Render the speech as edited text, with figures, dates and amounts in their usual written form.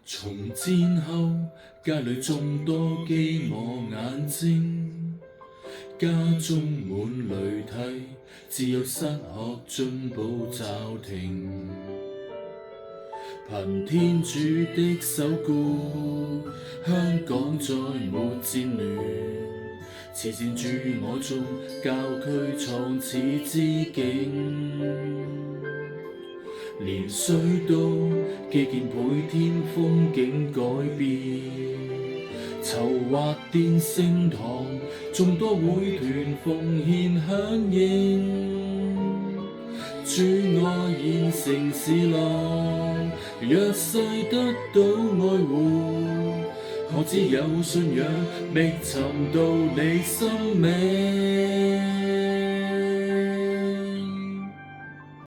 從戰後，街裏眾多飢餓眼睛，家中滿淚涕，只有失學進步驟停。憑天主的守顧，香港再沒戰亂，慈善駐我中，教區創始之景。連水都基建倍添，風景改變，籌劃電聖堂，眾多會團奉獻響應。主愛現城市內，弱勢得到愛護，可知有信仰覓尋到你生命。